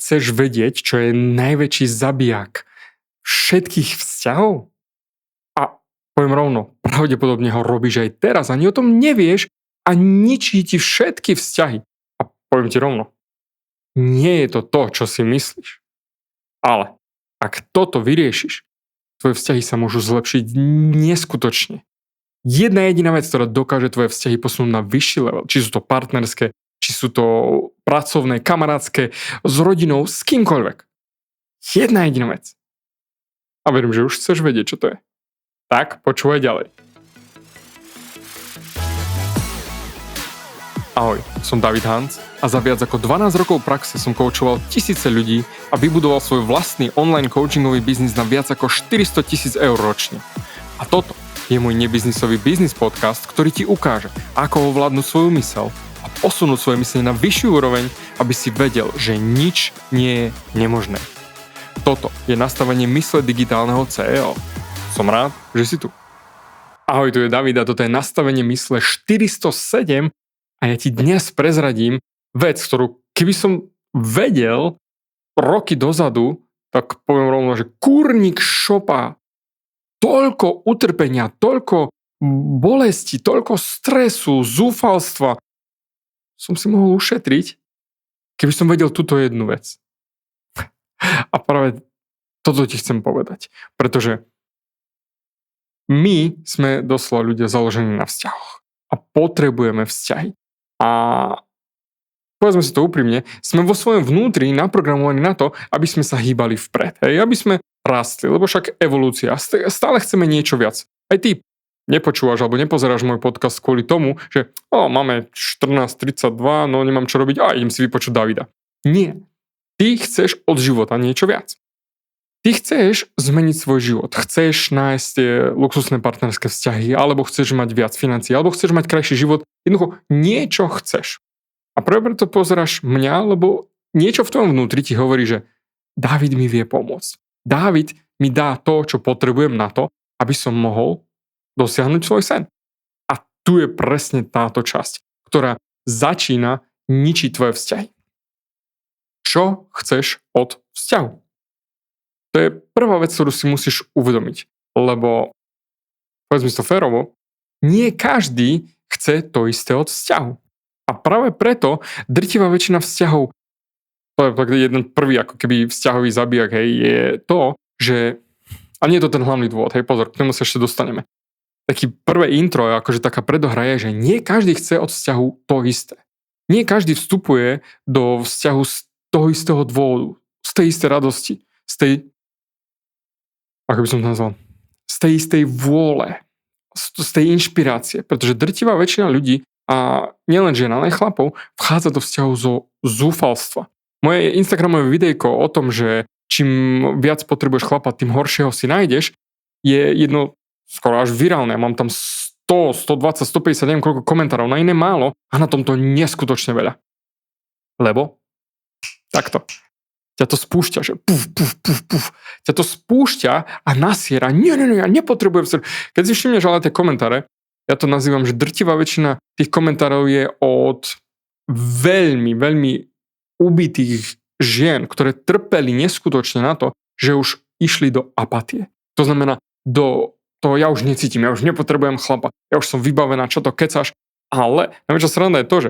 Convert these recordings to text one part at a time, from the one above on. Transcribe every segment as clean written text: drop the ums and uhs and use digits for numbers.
chceš vedieť, čo je najväčší zabijak všetkých vzťahov? A poviem rovno, pravdepodobne ho robíš aj teraz, ani o tom nevieš a ničí ti všetky vzťahy. A poviem ti rovno, nie je to to, čo si myslíš. Ale ak toto vyriešiš, tvoje vzťahy sa môžu zlepšiť neskutočne. Jedna jediná vec, ktorá dokáže tvoje vzťahy posunúť na vyšší level, či sú to partnerské, či sú to pracovné, kamarátske, s rodinou, s kýmkoľvek. Jedna jediná vec. A verím, že už chceš vedieť, čo to je. Tak, počúvaj ďalej. Ahoj, som David Hans a za viac ako 12 rokov praxe som koučoval tisíce ľudí a vybudoval svoj vlastný online coachingový biznis na viac ako 400 000 eur ročne. A toto je môj nebiznisový biznis podcast, ktorý ti ukáže, ako ovládnuť svoju myseľ a posunúť svoje myslenie na vyššiu úroveň, aby si vedel, že nič nie je nemožné. Toto je nastavenie mysle digitálneho CEO. Som rád, že si tu. Ahoj, tu je David a toto je nastavenie mysle 407 a ja ti dnes prezradím vec, ktorú keby som vedel roky dozadu, tak poviem rovno, že kurník šopa. Toľko utrpenia, toľko bolesti, toľko stresu, zúfalstva som si mohol ušetriť, keby som vedel túto jednu vec. A práve toto ti chcem povedať. Pretože my sme doslova ľudia založení na vzťahoch. A potrebujeme vzťahy. A povedzme si to úprimne, sme vo svojom vnútri naprogramovaní na to, aby sme sa hýbali vpred. Hej? Aby sme rastli, lebo však evolúcia. Stále chceme niečo viac. Aj ty nepočúvaš alebo nepozeráš môj podcast kvôli tomu, že máme 14:32, no nemám čo robiť, idem si vypočuť Davida. Nie. Ty chceš od života niečo viac. Ty chceš zmeniť svoj život. Chceš nájsť tie luxusné partnerské vzťahy, alebo chceš mať viac financií, alebo chceš mať krajší život. Jednoducho niečo chceš. A práve preto pozeráš mňa, lebo niečo v tvojom vnútri ti hovorí, že Dávid mi vie pomôcť. Dávid mi dá to, čo potrebujem na to, aby som mohol dosiahnuť svoj sen. A tu je presne táto časť, ktorá začína ničiť tvoje vzťahy. Čo chceš od vzťahu? To je prvá vec, ktorú si musíš uvedomiť. Lebo, povedzme si to férovo, nie každý chce to isté od vzťahu. A práve preto drtivá väčšina vzťahov, to je jeden prvý ako keby vzťahový zabijak, hej, je to, že, a nie je to ten hlavný dôvod, hej, pozor, k tomu sa ešte dostaneme. Taký prvé intro, akože taká predohra je, že nie každý chce od vzťahu to isté. Nie každý vstupuje do vzťahu z toho istého dôvodu, z tej istej radosti, z tej, ako by som to nazval, z tej istej vôle, z tej inšpirácie, pretože drtivá väčšina ľudí, a nielen žien, ale aj chlapov, vchádza do vzťahu zo zúfalstva. Moje Instagramové videjko o tom, že čím viac potrebuješ chlapa, tým horšieho si nájdeš, je jedno skoro až virálne. Mám tam 100, 120, 150, neviem koľko komentárov, na iné málo a na tomto neskutočne veľa. Lebo takto. Ťa to spúšťa, že puf. Ťa to spúšťa a nasiera. Nie, ja nepotrebujem sa. Keď si všimneš ale tie komentáre, ja to nazývam, že drtivá väčšina tých komentárov je od veľmi, veľmi ubitých žien, ktoré trpeli neskutočne na to, že už išli do apatie. To znamená, do toho ja už necítim, ja už nepotrebujem chlapa, ja už som vybavená, čo to kecáš, ale najväčšia sranda je to, že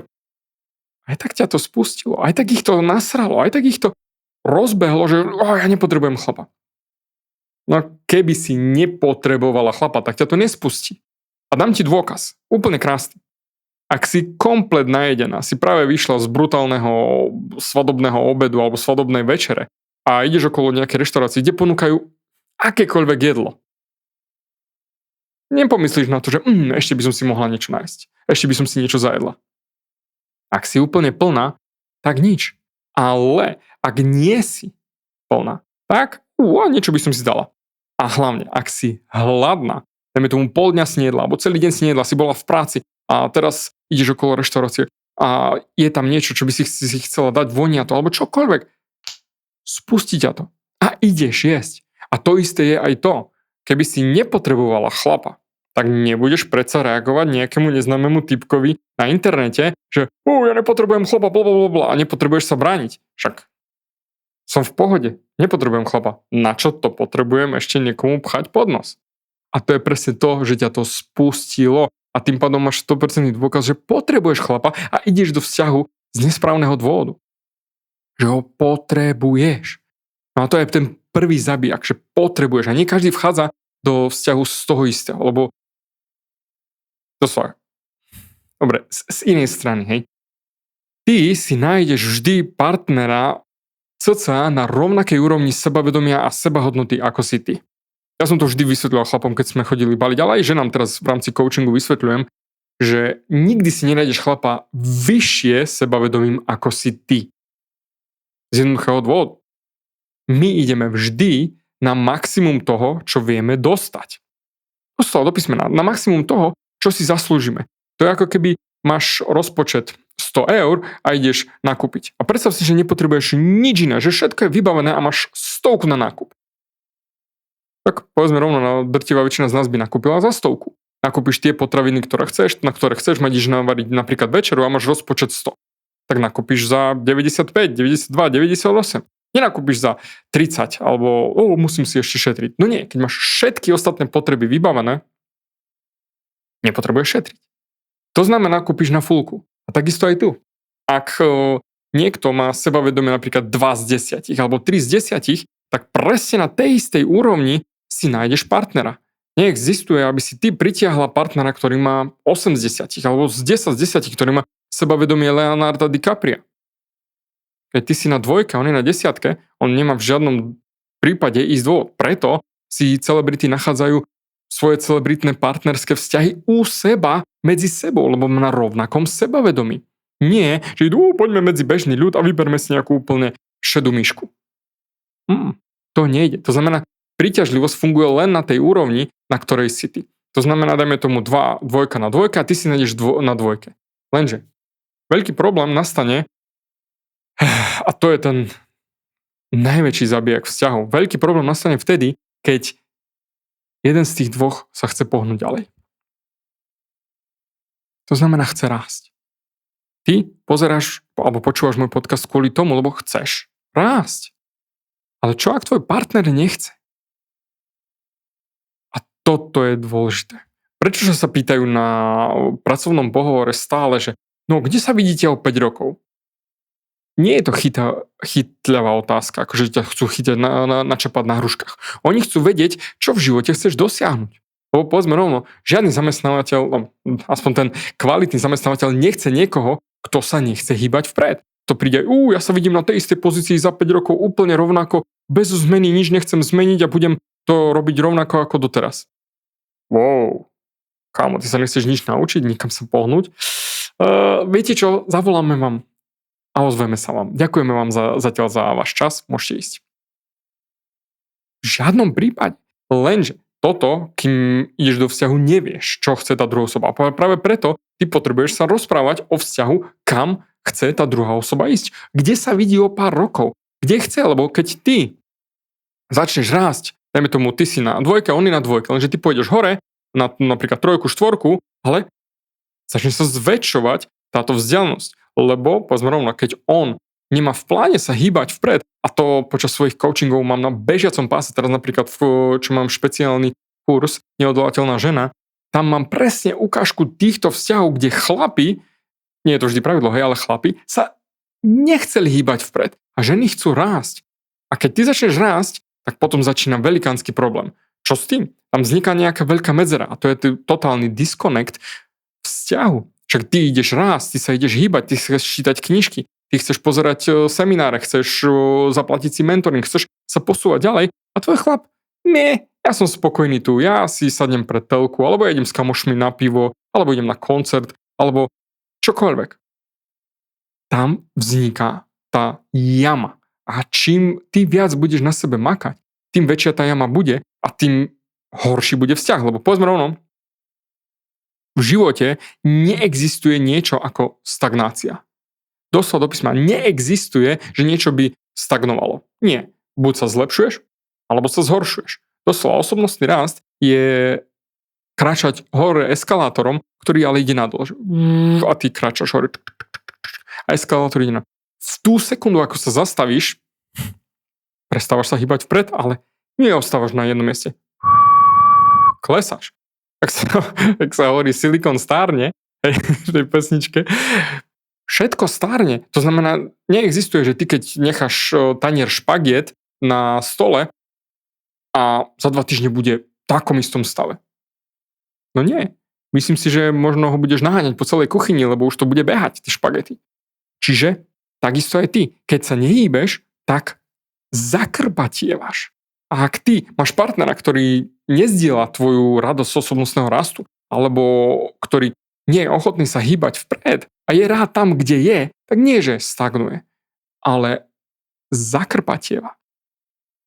aj tak ťa to spustilo, aj tak ich to nasralo, aj tak ich to rozbehlo, že ja nepotrebujem chlapa. No keby si nepotrebovala chlapa, tak ťa to nespustí. A dám ti dôkaz, úplne krásny. Ak si komplet najedená, si práve vyšla z brutálneho svadobného obedu alebo svadobnej večere a ideš okolo nejakej reštaurácie, kde ponúkajú akékoľvek jedlo. Nepomyslíš na to, že ešte by som si mohla niečo nájsť. Ešte by som si niečo zajedla. Ak si úplne plná, tak nič. Ale ak nie si plná, tak niečo by som si dala. A hlavne, ak si hladná, dajme tomu pol dňa si nejedla, alebo celý deň si nejedla, si bola v práci a teraz ideš okolo reštaurácie a je tam niečo, čo by si chcela dať voniato, alebo čokoľvek. Spustí ťa to. A ideš jesť. A to isté je aj to. Keby si nepotrebovala chlapa, tak nebudeš predsa reagovať nejakému neznámemu typkovi na internete, že ja nepotrebujem chlapa, blablabla, a nepotrebuješ sa brániť. Však Som v pohode, nepotrebujem chlapa. Na čo to potrebujem ešte niekomu pchať pod nos? A to je presne to, že ťa to spustilo a tým pádom máš 100% dôkaz, že potrebuješ chlapa a ideš do vzťahu z nesprávneho dôvodu. Že ho potrebuješ. No a to je ten prvý zabijak, že potrebuješ. A nie každý vchádza do vzťahu z toho istého, lebo to sú. Dobre, z inej strany, hej. Ty si nájdeš vždy partnera cca na rovnakej úrovni sebavedomia a sebahodnoty ako si ty. Ja som to vždy vysvetľoval chlapom, keď sme chodili baliť, ale aj ženám teraz v rámci coachingu vysvetľujem, že nikdy si nenájdeš chlapa vyššie sebavedomím ako si ty. Z jednoduchého dôvodu. My ideme vždy na maximum toho, čo vieme dostať. Doslova do písmena. Na maximum toho, čo si zaslúžime. To je ako keby máš rozpočet 100 eur a ideš nakúpiť. A predstav si, že nepotrebuješ nič iné, že všetko je vybavené a máš 100 na nákup. Tak povedzme rovno, drtivá väčšina z nás by nakúpila za 100. Nakúpiš tie potraviny, ktoré chceš, na ktoré chceš, ideš navariť napríklad večeru a máš rozpočet 100. Tak nakúpiš za 95, 92, 98. Nenakúpiš za 30, alebo musím si ešte šetriť. No nie, keď máš všetky ostatné potreby vybavené, nepotrebuješ šetriť. To znamená, kúpiš na fullku. A takisto aj tu. Ak niekto má sebavedomie napríklad 2 z 10, alebo 3 z 10, tak presne na tej istej úrovni si nájdeš partnera. Neexistuje, aby si ty pritiahla partnera, ktorý má 8 z 10, alebo z 10 z 10, ktorý má sebavedomie Leonarda DiCapria. Keď ty si na 2, on je na 10, on nemá v žiadnom prípade ísť dôvod. Preto si celebrity nachádzajú svoje celebritné partnerské vzťahy u seba, medzi sebou, lebo na rovnakom sebavedomí. Nie, že poďme medzi bežný ľud a vyberme si nejakú úplne šedú myšku. To nejde. To znamená, príťažlivosť funguje len na tej úrovni, na ktorej si ty. To znamená, dajme tomu 2 na 2 a ty si nájdeš na 2. Lenže veľký problém nastane, a to je ten najväčší zabijak vzťahov. Veľký problém nastane vtedy, keď jeden z tých dvoch sa chce pohnúť ďalej. To znamená, chce rásť. Ty pozeráš alebo počúvaš môj podcast kvôli tomu, lebo chceš rásť. Ale čo ak tvoj partner nechce? A toto je dôležité. Prečo sa pýtajú na pracovnom pohovore stále, že kde sa vidíte o 5 rokov? Nie je to chytľavá otázka, akože ťa chcú chytať načapať na hruškách. Oni chcú vedieť, čo v živote chceš dosiahnuť. Lebo povedzme rovno, žiadny zamestnávateľ, aspoň ten kvalitný zamestnávateľ nechce niekoho, kto sa nechce hýbať vpred. To príde, ja sa vidím na tej istej pozícii za 5 rokov úplne rovnako, bez zmeny, nič nechcem zmeniť a budem to robiť rovnako ako doteraz. Wow, kámo, ty sa nechceš nič naučiť, nikam sa pohnúť. Viete čo, zavoláme vám a ozveme sa vám. Ďakujeme vám zatiaľ za váš čas, môžete ísť. V žiadnom prípade, lenže toto, kým ideš do vzťahu, nevieš, čo chce tá druhá osoba. A práve preto ty potrebuješ sa rozprávať o vzťahu, kam chce tá druhá osoba ísť. Kde sa vidí o pár rokov. Kde chce, lebo keď ty začneš rásť, dajme tomu, ty si na 2, on je na 2, lenže ty pôjdeš hore, na napríklad 3, 4, ale začne sa zväčšovať táto vzdialenosť. Lebo, povedzme rovno, keď on nemá v pláne sa hýbať vpred, a to počas svojich coachingov mám na bežiacom páse, teraz napríklad, čo mám špeciálny kurz Neodolateľná žena, tam mám presne ukážku týchto vzťahov, kde chlapi, nie je to vždy pravidlo, hej, ale chlapi sa nechceli hýbať vpred a ženy chcú rásť. A keď ty začneš rásť, tak potom začína velikánsky problém. Čo s tým? Tam vzniká nejaká veľká medzera a to je totálny disconnect vzťahu. Však ty ideš rásť, ty sa ideš hýbať, ty chceš čítať knižky, ty chceš pozerať semináre, chceš zaplatiť si mentoring, chceš sa posúvať ďalej a tvoj chlap, ja som spokojný tu, ja si sadnem pred telku, alebo idem s kamošmi na pivo, alebo idem na koncert, alebo čokoľvek. Tam vzniká tá jama. A čím ty viac budeš na sebe makať, tým väčšia tá jama bude a tým horší bude vzťah. Lebo povedzme rovno, v živote neexistuje niečo ako stagnácia. Doslova do písma neexistuje, že niečo by stagnovalo. Nie. Buď sa zlepšuješ, alebo sa zhoršuješ. Doslova osobnostný rast je kráčať hore eskalátorom, ktorý ale ide nadol. A ty kráčaš hore. A eskalátor ide nadol. V tú sekundu, ako sa zastavíš, prestávaš sa hýbať vpred, ale nie ostávaš na jednom mieste. Klesáš. Ak sa hovorí, silikon stárne, v tej pesničke, všetko stárne. To znamená, neexistuje, že ty keď necháš tanier špagiet na stole a za 2 týždne bude v takom istom stave. No nie. Myslím si, že možno ho budeš naháňať po celej kuchyni, lebo už to bude behať, tie špagety. Čiže takisto aj ty. Keď sa nehýbeš, tak zakrbatievaš. A ak ty máš partnera, ktorý nezdieľa tvoju radosť osobnostného rastu, alebo ktorý nie je ochotný sa hýbať vpred a je rád tam, kde je, tak nie, že stagnuje, ale zakrpatieva.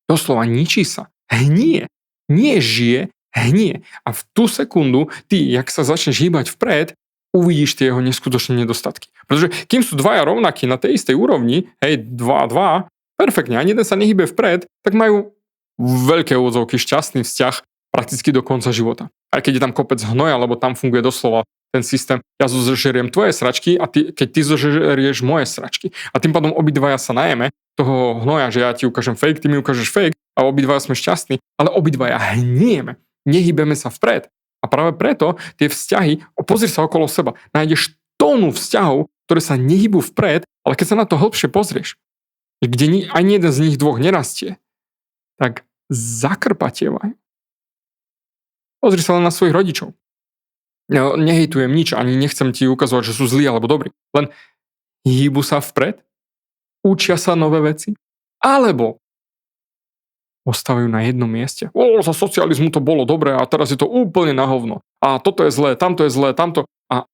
Doslova ničí sa. Hnie. Nie žije, hnie. A v tú sekundu ty, jak sa začneš hýbať vpred, uvidíš tie jeho neskutočné nedostatky. Pretože kým sú dvaja rovnakí na tej istej úrovni, hej, 2-2, perfektne, ani jeden sa nehýbe vpred, tak majú veľké úvodzovky šťastný vzťah prakticky do konca života. Aj keď je tam kopec hnoja, lebo tam funguje doslova ten systém, ja zožeriem tvoje sračky a keď ty zožerieš moje sračky. A tým pádom obidvaja sa najeme toho hnoja, že ja ti ukážem fake, ty mi ukážeš fake a obidvaja sme šťastní, ale obidvaja hnieme, nehýbeme sa vpred. A práve preto tie vzťahy, pozri sa okolo seba, nájdeš tónu vzťahov, ktoré sa nehýbu vpred, ale keď sa na to hĺbšie pozrieš, kde ani jeden z nich dvoch nerastie, tak zakrpatievajú. Pozri sa len na svojich rodičov. Ja nehejtujem nič, ani nechcem ti ukazovať, že sú zlí alebo dobrí. Len hýbu sa vpred, učia sa nové veci, alebo ostávajú na jednom mieste. Za socializmu to bolo dobré a teraz je to úplne na hovno. A toto je zlé, tamto je zlé, tamto. A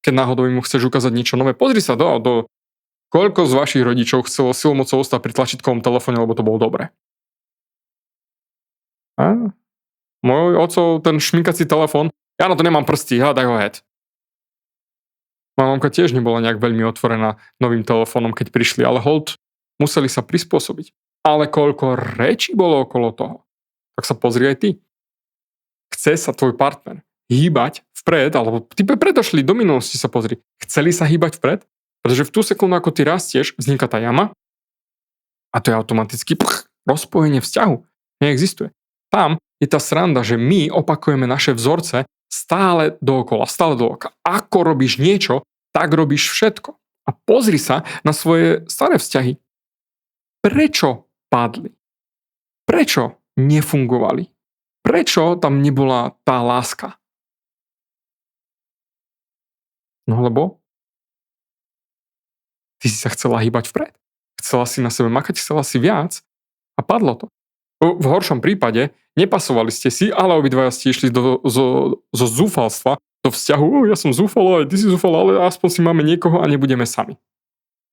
keď náhodou im chceš ukázať niečo nové, pozri sa do koľko z vašich rodičov chcelo silomocou ostať pri tlačítkovom telefóne, lebo to bolo dobré. A? Môj otcov, ten šminkací telefón, ja na to nemám prsty, daj ho head. Moja mamka tiež nebola nejak veľmi otvorená novým telefónom, keď prišli, ale hold, museli sa prispôsobiť. Ale koľko rečí bolo okolo toho, tak sa pozri aj ty. Chce sa tvoj partner hýbať vpred, alebo ty predošli do minulosti sa pozri. Chceli sa hýbať vpred? Pretože v tú sekundu, ako ty rastieš, vzniká tá jama a to je automaticky rozpojenie vzťahu. Neexistuje. Tam je tá sranda, že my opakujeme naše vzorce stále dookola. Ako robíš niečo, tak robíš všetko. A pozri sa na svoje staré vzťahy. Prečo padli? Prečo nefungovali? Prečo tam nebola tá láska? No lebo ty si sa chcela hýbať vpred. Chcela si na sebe makať, chcela si viac a padlo to. V horšom prípade nepasovali ste si, ale obidvaja ste išli zo zúfalstva do vzťahu. Ja som zúfal, aj ty si zúfal, ale aspoň si máme niekoho a nebudeme sami.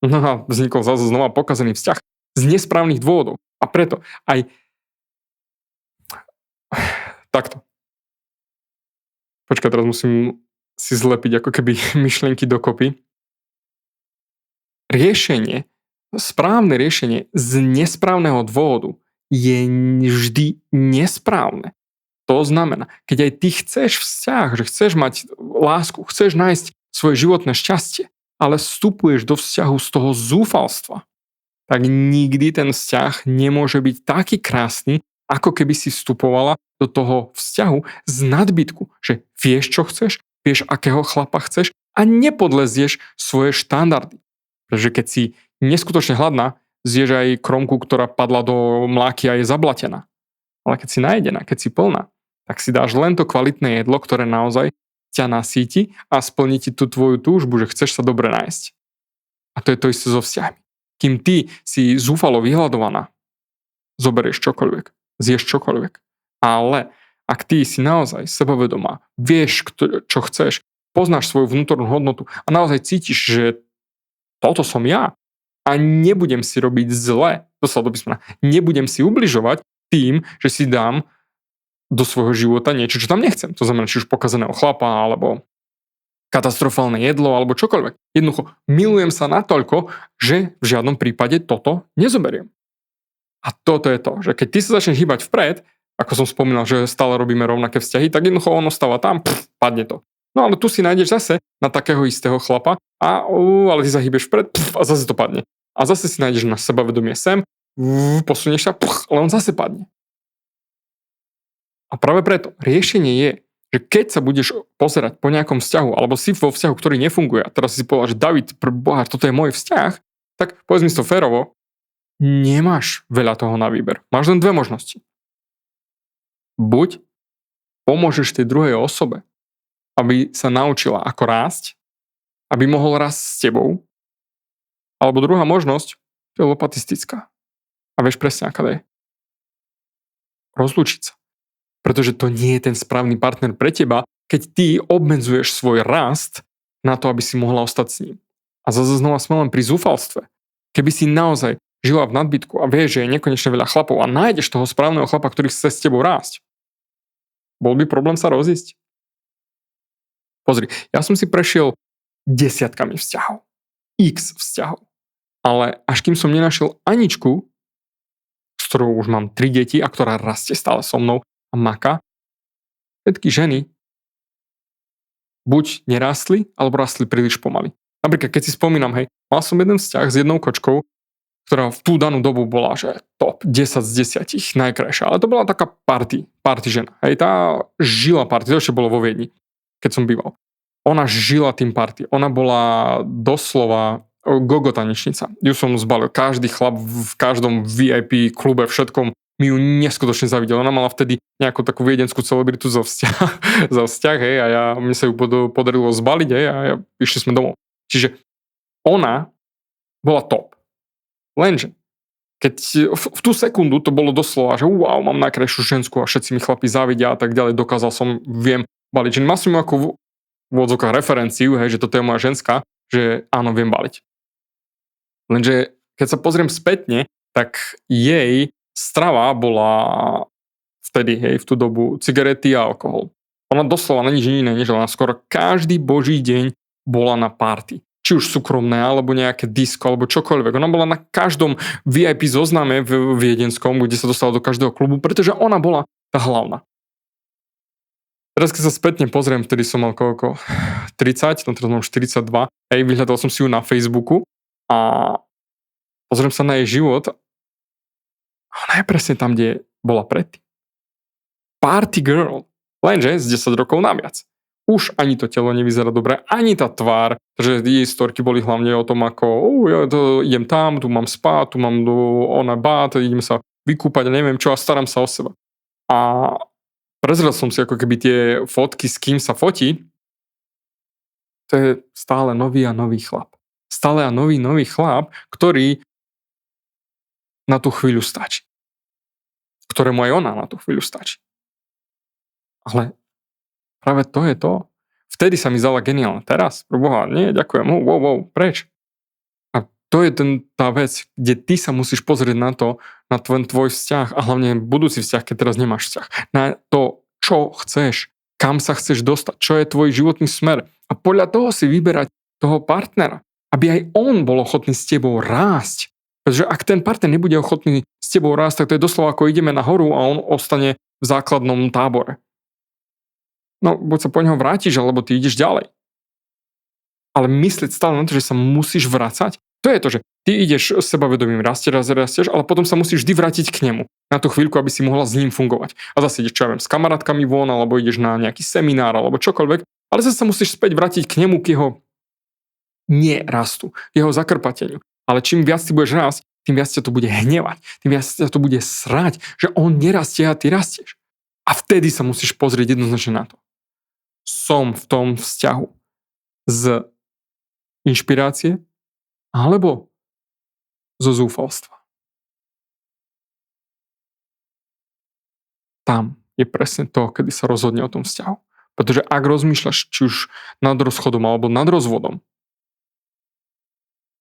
No a vznikol zase znova pokazený vzťah z nesprávnych dôvodov. A preto aj takto. Počkaj, teraz musím si zlepiť ako keby myšlienky dokopy. Správne riešenie z nesprávneho dôvodu je vždy nesprávne. To znamená, keď aj ty chceš vzťah, že chceš mať lásku, chceš nájsť svoje životné šťastie, ale vstupuješ do vzťahu z toho zúfalstva, tak nikdy ten vzťah nemôže byť taký krásny, ako keby si vstupovala do toho vzťahu z nadbytku, že vieš, čo chceš, vieš, akého chlapa chceš a nepodlezieš svoje štandardy. Pretože keď si neskutočne hladná, zješ aj kromku, ktorá padla do mláky a je zablatená. Ale keď si najedená, keď si plná, tak si dáš len to kvalitné jedlo, ktoré naozaj ťa nasíti a splní ti tú tvoju túžbu, že chceš sa dobre nájsť. A to je to isté so vzťahmi. Kým ty si zúfalo vyhľadovaná, zoberieš čokoľvek, zješ čokoľvek. Ale ak ty si naozaj sebavedomá, vieš, čo chceš, poznáš svoju vnútornú hodnotu a naozaj cítiš, že toto som ja a nebudem si robiť zle, nebudem si ubližovať tým, že si dám do svojho života niečo, čo tam nechcem. To znamená, či už pokazeného chlapa, alebo katastrofálne jedlo, alebo čokoľvek. Jednoducho, milujem sa natoľko, že v žiadnom prípade toto nezoberiem. A toto je to, že keď ty sa začneš hýbať vpred, ako som spomínal, že stále robíme rovnaké vzťahy, tak jednoducho ono stáva tam, padne to. No ale tu si nájdeš zase na takého istého chlapa ale ty sa hýbeš vpred a zase to padne. A zase si nájdeš na sebavedomie sem posunieš sa, ale on zase padne. A práve preto riešenie je, že keď sa budeš pozerať po nejakom vzťahu, alebo si vo vzťahu, ktorý nefunguje, a teraz si povedal, že David, boha, toto je môj vzťah, tak povedz mi to férovo, nemáš veľa toho na výber. Máš len dve možnosti. Buď pomôžeš tej druhej osobe, aby sa naučila ako rásť, aby mohol rásť s tebou, alebo druhá možnosť, to je lopatistická. A vieš presne, aká je. Rozlúčiť sa. Pretože to nie je ten správny partner pre teba, keď ty obmedzuješ svoj rast na to, aby si mohla ostať s ním. A zase znova sme len pri zúfalstve. Keby si naozaj žila v nadbytku a vieš, že je nekonečne veľa chlapov a nájdeš toho správneho chlapa, ktorý chce s tebou rásť, bol by problém sa rozísť? Pozri, ja som si prešiel desiatkami vzťahov. X vzťahov. Ale až kým som nenašiel Aničku, s ktorou už mám 3 deti a ktorá rastie stále so mnou a maka, všetky ženy buď nerástli, alebo rastli príliš pomaly. Napríklad, keď si spomínam, hej, mal som jeden vzťah s jednou kočkou, ktorá v tú danú dobu bola, že top 10 z 10, najkrajšia. Ale to bola taká party žena. Hej, tá žila party, to ešte bolo vo Viedni, keď som býval. Ona žila tým party. Ona bola doslova gogo tanečnica. Ju som zbalil. Každý chlap v každom VIP klube, všetkom mi ju neskutočne zavidel. Ona mala vtedy nejakú takú viedenskú celebritu za vzťah, hej, a mne sa ju podarilo zbaliť, hej, a išli sme domov. Čiže ona bola top. Lenže, keď v tú sekundu to bolo doslova, že wow, mám najkrajšiu žensku a všetci mi chlapi závidia a tak ďalej, dokázal som, viem baliť. Že mal som ju ako v odzvukách referenciu, hej, že toto je moja ženská, že áno, viem baliť. Lenže, keď sa pozriem spätne, tak jej strava bola vtedy, hej, v tú dobu cigarety a alkohol. Ona doslova na nič iné, než ona skoro každý boží deň bola na party. Či už súkromné, alebo nejaké disko, alebo čokoľvek. Ona bola na každom VIP zozname v viedenskom, kde sa dostala do každého klubu, pretože ona bola tá hlavná. Teraz keď sa spätne pozriem, vtedy som mal koľko? 30, no teraz mám 42. Hej, vyhľadal som si ju na Facebooku a pozriem sa na jej život a ona je presne tam, kde bola predtým. Party girl. Lenže z 10 rokov naviac. Už ani to telo nevyzerá dobre, ani tá tvár, že jej storky boli hlavne o tom, ako ja idem tam, tu mám spát, tu mám ona bát, idem sa vykúpať, neviem čo, a starám sa o seba. A prezrel som si ako keby tie fotky, s kým sa fotí, to je stále nový a nový chlap. Stále a nový chlap, ktorý na tú chvíľu stačí. Ktorému aj ona na tú chvíľu stačí. Ale práve to je to. Vtedy sa mi zdala geniálne. Teraz, proboha, nie, ďakujem. Wow, preč? A to je tá vec, kde ty sa musíš pozrieť na to, na tvoj vzťah a hlavne budúci vzťah, keď teraz nemáš vzťah. Na to, čo chceš, kam sa chceš dostať, čo je tvoj životný smer. A podľa toho si vyberať toho partnera, aby aj on bol ochotný s tebou rásť. Pretože ak ten partner nebude ochotný s tebou rásť, tak to je doslova ako ideme na horu a on ostane v základnom tábore. No, buď sa po neho vrátiš, alebo ty ideš ďalej. Ale myslieť stále na to, že sa musíš vracať, to je to, že ty ideš s sebavedomím rastieš, ale potom sa musíš vždy vrátiť k nemu na tú chvíľku, aby si mohla s ním fungovať. A zase ideš, čo ja viem, s kamarátkami von, alebo ideš na nejaký seminár, alebo čokoľvek, ale zase sa musíš späť vrátiť k nemu, k jeho nerastu, k jeho zakrpateniu. Ale čím viac ty budeš rásť, tým viac ťa to bude hnevať, tým viac ťa to bude srať, že on nerastie a ty rastieš. A vtedy sa musíš pozrieť jednoznačne na to. Som v tom vzťahu z inšpirácie alebo zo zúfalstva. Tam je presne to, kedy sa rozhodne o tom vzťahu. Pretože ak rozmýšľaš či už nad rozchodom alebo nad rozvodom,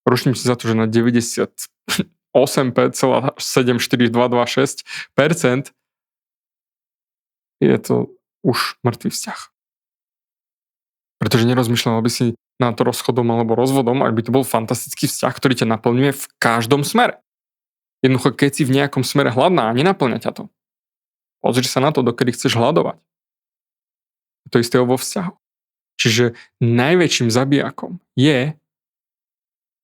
ruším si za to, že na 98,74226% je to už mŕtvý vzťah. Pretože nerozmýšľal by si nad rozchodom alebo rozvodom, ak by to bol fantastický vzťah, ktorý ťa naplňuje v každom smere. Jednoducho, keď si v nejakom smere hladná a nenaplňa ťa to, pozri sa na to, dokedy chceš hľadovať. To isté vo vzťahu. Čiže najväčším zabijakom je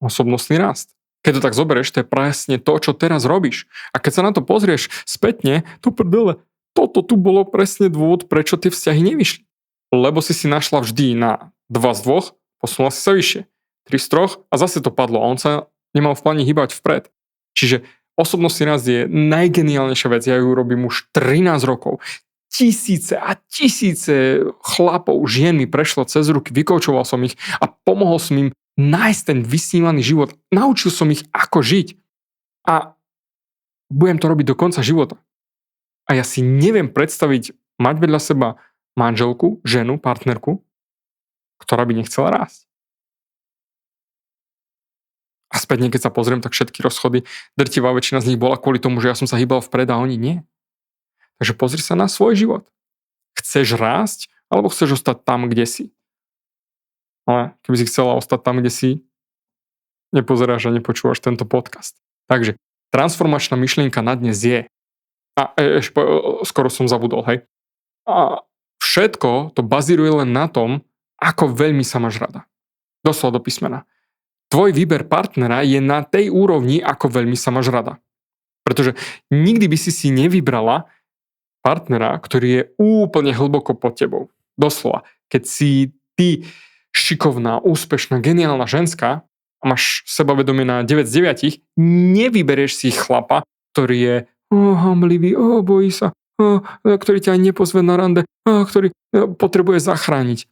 osobnostný rast. Keď to tak zoberieš, to je presne to, čo teraz robíš. A keď sa na to pozrieš spätne, to prdele, toto tu bolo presne dôvod, prečo tie vzťahy nevyšli. Lebo si našla vždy na 2 z 2, posunula si sa vyššie. 3 z 3 a zase to padlo a on sa nemal v pláne hýbať vpred. Čiže osobnostný rast je najgeniálnejšia vec, ja ju robím už 13 rokov. Tisíce a tisíce chlapov, žien mi prešlo cez ruky, vykoučoval som ich a pomohol som im nájsť ten vysnívaný život. Naučil som ich, ako žiť. A budem to robiť do konca života. A ja si neviem predstaviť mať vedľa seba manželku, ženu, partnerku, ktorá by nechcela rásť. A späť keď sa pozriem, tak všetky rozchody, drtivá väčšina z nich bola kvôli tomu, že ja som sa hýbal vpred a oni nie. Takže pozri sa na svoj život. Chceš rásť, alebo chceš ostať tam, kde si? Ale keby si chcela ostať tam, kde si, nepozeráš a nepočúvaš tento podcast. Takže transformačná myšlienka na dnes je, skoro som zabudol, hej, a všetko to bazíruje len na tom, ako veľmi sa máš rada. Doslova do písmena. Tvoj výber partnera je na tej úrovni, ako veľmi sa máš rada. Pretože nikdy by si nevybrala partnera, ktorý je úplne hlboko pod tebou. Doslova. Keď si ty šikovná, úspešná, geniálna ženská a máš sebavedomie na 9 z 9, nevyberieš si chlapa, ktorý je hamblivý, bojí sa, ktorý ťa nepozve na rande, ktorý potrebuje zachrániť.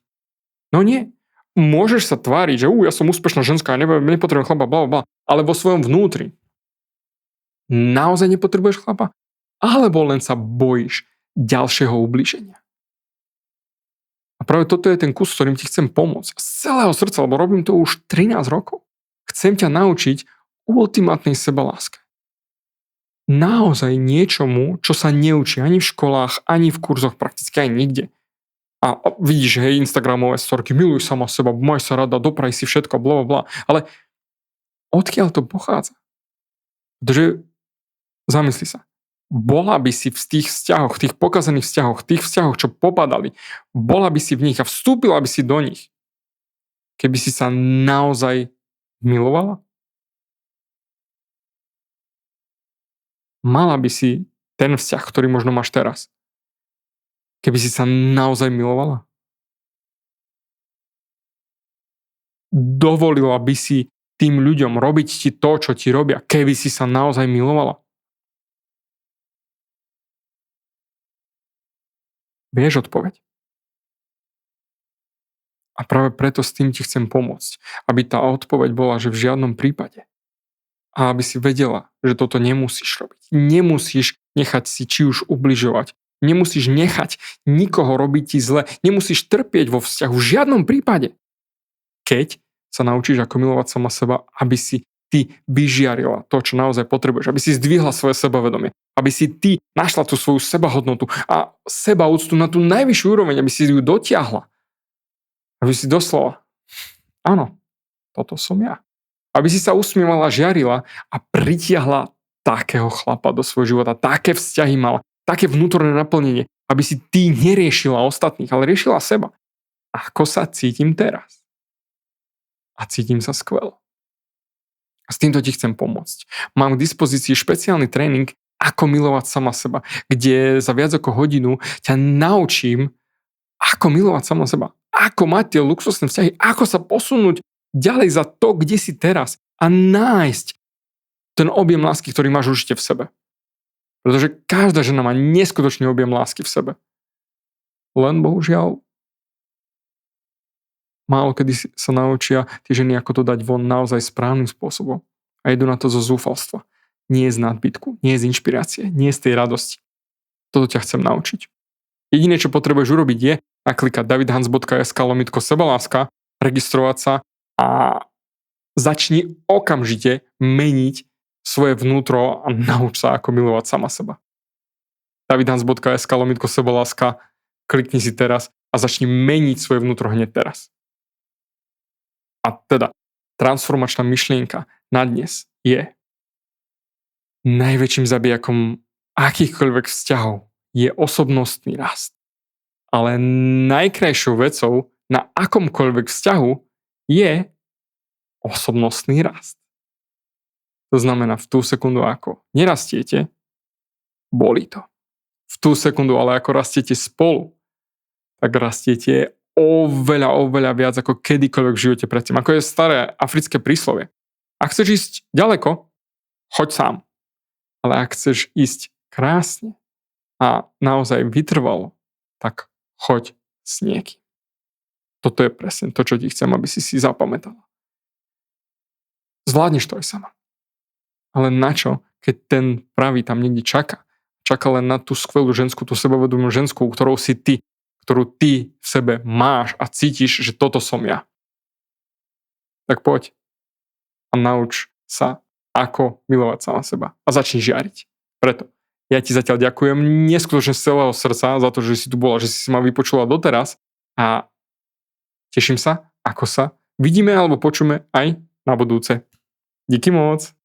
No nie. Môžeš sa tváriť, že ja som úspešná ženská a nepotrebujem chlapa, blablabla, ale vo svojom vnútri naozaj nepotrebuješ chlapa? Alebo len sa bojíš ďalšieho ublíženia? A práve toto je ten kus, ktorým ti chcem pomôcť. Z celého srdca, lebo robím to už 13 rokov. Chcem ťa naučiť ultimátnej sebaláske. Naozaj niečomu, čo sa neučí ani v školách, ani v kurzoch, prakticky aj nikde. A vidíš, hej, Instagramové storky, miluj sama seba, maj sa rada, dopraj si všetko, blablabla. Ale odkiaľ to pochádza? Pretože zamysli sa. Bola by si v tých vzťahoch, tých pokazaných vzťahoch, tých vzťahoch, čo popadali, bola by si v nich a vstúpila by si do nich, keby si sa naozaj milovala? Mala by si ten vzťah, ktorý možno máš teraz, keby si sa naozaj milovala? Dovolila by si tým ľuďom robiť ti to, čo ti robia, keby si sa naozaj milovala? Vieš odpoveď. A práve preto s tým ti chcem pomôcť. Aby tá odpoveď bola, že v žiadnom prípade. A aby si vedela, že toto nemusíš robiť. Nemusíš nechať si či už ubližovať. Nemusíš nechať nikoho robiť ti zle. Nemusíš trpieť vo vzťahu v žiadnom prípade. Keď sa naučíš ako milovať sama seba, aby si ty vyžiarila to, čo naozaj potrebuješ. Aby si zdvihla svoje sebavedomie. Aby si ty našla tú svoju sebahodnotu a sebaúctu na tú najvyššiu úroveň, aby si ju dotiahla. Aby si doslova, áno, toto som ja. Aby si sa usmievala, žiarila a pritiahla takého chlapa do svojho života, také vzťahy mala, také vnútorné naplnenie, aby si ty neriešila ostatných, ale riešila seba. Ako sa cítim teraz? A cítim sa skvelo. A s týmto ti chcem pomôcť. Mám k dispozícii špeciálny tréning Ako milovať sama seba, kde za viac ako hodinu ťa naučím, ako milovať sama seba, ako mať tie luxusné vzťahy, ako sa posunúť ďalej za to, kde si teraz a nájsť ten objem lásky, ktorý máš určite v sebe. Pretože každá žena má neskutočný objem lásky v sebe. Len bohužiaľ málo kedy sa naučia tie ženy, ako to dať von naozaj správnym spôsobom. A idú na to zo zúfalstva. Nie z nadbytku, nie z inšpirácie, nie z tej radosti. Toto ťa chcem naučiť. Jediné, čo potrebuješ urobiť je naklikať davidhans.sk/sebaláska, registrovať sa a začni okamžite meniť svoje vnútro a nauč sa, ako milovať sama seba. davidhans.sk/sebaláska, klikni si teraz a začni meniť svoje vnútro hneď teraz. A teda, transformačná myšlienka na dnes je: najväčším zabijakom akýchkoľvek vzťahov je osobnostný rast. Ale najkrajšou vecou na akomkoľvek vzťahu je osobnostný rast. To znamená, v tú sekundu, ako nerastiete, bolí to. V tú sekundu, ale ako rastiete spolu, tak rastiete oveľa viac ako kedykoľvek v živote predtým. Ako je staré africké príslovie. Ak chceš ísť ďaleko, choď sám. Ale ak chceš ísť krásne a naozaj vytrvalo, tak choď s niekým. Toto je presne to, čo ti chcem, aby si zapamätala. Zvládneš to aj sama. Ale na čo, keď ten pravý tam niekde čaká? Čaká len na tú skvelú ženskú, tú sebavedomú ženskú, ktorou si ty, ktorú ty v sebe máš a cítiš, že toto som ja. Tak poď a nauč sa, ako milovať sama seba. A začni žiariť. Preto ja ti zatiaľ ďakujem neskutočne z celého srdca za to, že si tu bola, že si ma vypočula doteraz a teším sa, ako sa vidíme alebo počujeme aj na budúce. Díky moc.